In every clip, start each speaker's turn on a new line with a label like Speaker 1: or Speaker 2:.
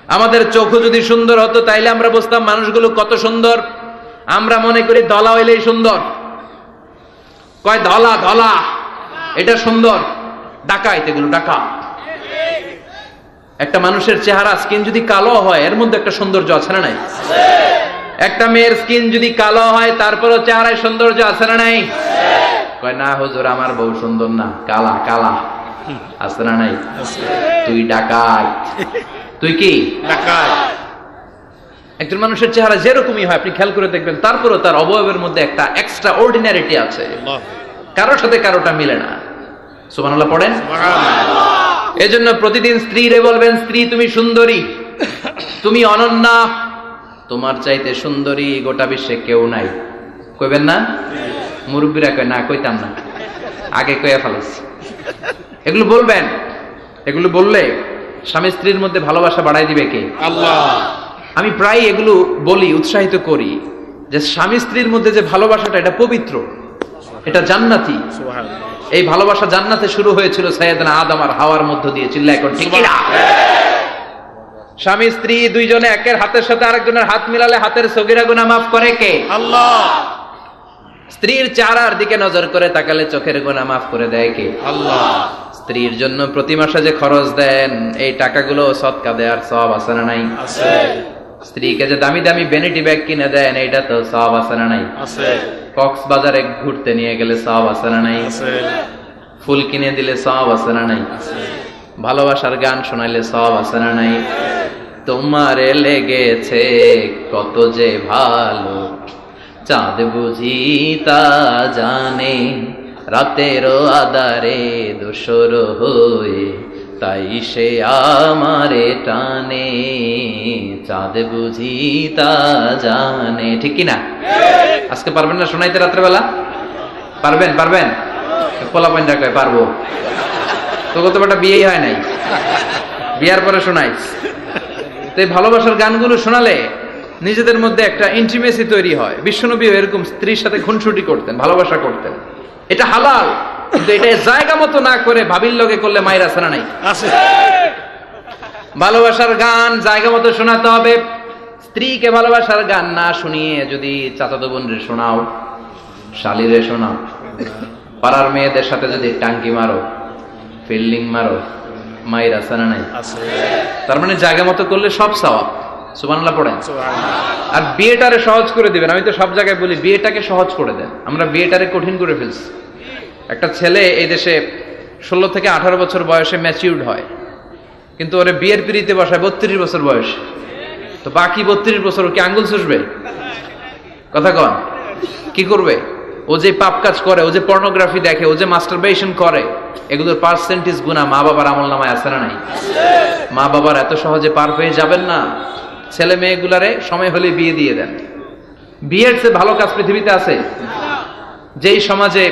Speaker 1: আমাদের চোখও যদি সুন্দর হতো তাইলে আমরা বুঝতাম মানুষগুলো কত সুন্দর। আমরা মনে করি ধলা হইলেই সুন্দর, কয় ধলা ধলা এটা সুন্দর, ডাকাইত এগুলো ডাকা। একটা মানুষের চেহারা স্কিন যদি কালো হয় এর মধ্যে একটা সৌন্দর্য আছে না নাই? একটা মেয়ের স্কিন যদি কালো হয় তারপরও চেহারায় সৌন্দর্য আছে না নাই? কয় না হুজুর আমার বউ সুন্দর না, কালা কালা। আছে না নাই? তুই ডাকাত। তুই কি ডাকাত? একজন মানুষের চেহারা যেরকমই হয় আপনি খেয়াল করে দেখবেন তারপরও তার অবয়বের মধ্যে একটা এক্সট্রা অর্ডিনারিটি আছে, কারোর সাথে কারোটা মিলে না। সুবহানাল্লাহ পড়েন। এজন্য প্রতিদিন স্ত্রীরে বলবেন, স্ত্রী তুমি সুন্দরী, তুমি অনন্যা, তোমার চাইতে সুন্দরী গোটা বিশ্বে কেউ নাই। কইবেন না? মুরব্বীরা কয় না, কইতাম না, আগে কইয়া ফেলেছি। এগুলো বলবেন, এগুলো বললে স্বামী স্ত্রীর মধ্যে ভালোবাসা বাড়াই দিবে কে? আল্লাহ। আমি প্রায় এগুলো বলি, উৎসাহিত করি যে স্বামী স্ত্রীর মধ্যে যে ভালোবাসাটা এটা পবিত্র, এটা জান্নাতি। এই ভালোবাসা জান্নাতে শুরু হয়েছিল সাইয়েদনা আদম আর হাওয়ার মধ্য দিয়ে। চিল্লা এখন ঠিক না? স্বামী স্ত্রী দুইজনে একের হাতের সাথে আরেকজনের হাত মিলালে হাতের সগীরা গুনাহ মাফ করে কে? আল্লাহ। স্ত্রীর চেহারার দিকে নজর করে তাকালে চোখের গুনাহ মাফ করে দেয় কে? আল্লাহ। স্ত্রীর জন্য প্রতি মাসে যে খরচ দেন এই টাকাগুলো সদকা দেওয়ার সওয়াব আছে না নাই? আছে। স্ত্রীকে যে দামি দামি ভ্যানিটি ব্যাগ কিনে দেন এইটা তো সওয়াব আছে না নাই? আছে। কক্সবাজারে ঘুরতে নিয়ে গেলে সওয়াব আছে না নাই? আছে। ফুল কিনে দিলে সওয়াব আছে না নাই? আছে। ভালোবাসার গান শোনাইলে সওয়াব আছে না নাই? তোমারে লেগেছে কত যে ভালো, চাঁদ বুঝি তা জানে, রাতেরও আধারে দোসর হয়ে তাই সে আমারে টানে, চাঁদ বুঝি তা জানে। ঠিক কিনা? আজকে পারবেন না শোনাইতে রাত্রেবেলা? পারবেন? পারবেন? পোলাপাইন কয় পারবো। তো কত বেটা বিয়েই হয় নাই, বিয়ার পরে শোনাইস। তো এই ভালোবাসার গানগুলো শোনালে নিজেদের মধ্যে একটা ইন্টিমেসি তৈরি হয়। বিশ্বনবী এরকম স্ত্রীর সাথে খুনসুটি করতেন, ভালোবাসা করতেন। এটা হালাল, কিন্তু এটা জায়গা মতো না করে ভাবির লগে করলে মায়ের আছে না নাই? আছে। ভালোবাসার গান জায়গা মতো শোনাতে হবে। স্ত্রীকে ভালোবাসার গান না শুনিয়ে যদি চাচাতো বোনরে শোনাও, শালীরে শোনাও, পাড়ার মেয়েদের সাথে যদি টাঙ্কি মারো, ফিল্ডিং মারো, মায়ের আছে না নাই? আছে। তার মানে জায়গা মতো করলে সব সওয়াব। সুবহানাল্লাহ পড়েন। আর বিয়েটারে সহজ করে দিবেন। আমি তো সব জায়গায় বলি বিয়েটাকে সহজ করে দেন, আমরা বিয়েটারে কঠিন করে ফেলছি। একটা ছেলে এই দেশে 16 থেকে 18 বছর বয়সে ম্যাচিউরড হয়, কিন্তু ওরে বিয়ের পিড়িতে বসায় 32 বছর বয়স। তো বাকি 32 বছর কি আঙ্গুল চুষবে? কথা কন, কি করবে? ও যে পাপ কাজ করে, ও যে পর্নোগ্রাফি দেখে, ও যে মাস্টারবেশন করে, এগুলোর পার্সেন্টেজ গুণা মা বাবার আমল নামায় আছে না নাই? মা বাবার এত সহজে পার পেয়ে যাবেন না। ছেলে মেয়েগুলারে সময় হলে বিয়ে দিয়ে দেন। বিয়ের চেয়ে ভালো কাজ পৃথিবীতে আছে? যেই সমাজে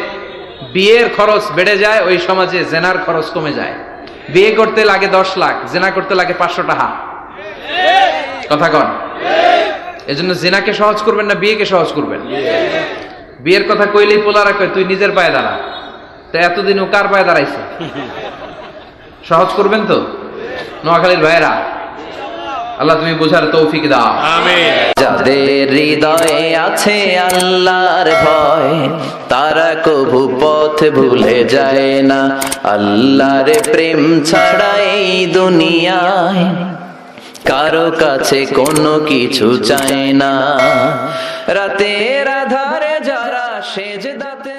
Speaker 1: বিয়ের খরচ বেড়ে যায় ওই সমাজে জেনার খরচ কমে যায়। বিয়ে করতে লাগে 10 লাখ, জেনা করতে লাগে 500 টাকা। কথা কন। এজন্য জেনাকে সহজ করবেন না বিয়েকে সহজ করবেন? বিয়ের কথা কইলেই পোলারা কয় তুই নিজের পায়ে দাঁড়া। তো এতদিন ও কার পায়ে দাঁড়াইছে? সহজ করবেন তো নোয়াখালীর ভাইয়েরা? আল্লাহ তুমি বোঝার তৌফিক দাও। আমিন।
Speaker 2: যাদের হৃদয়ে আছে আল্লাহর ভয় তারা কভু পথ ভুলে যায় না। আল্লাহর প্রেম ছাড়া এই দুনিয়ায় কারো কাছে কোনো কিছু চায় না। রাতের আধারে যারা সেজদাতে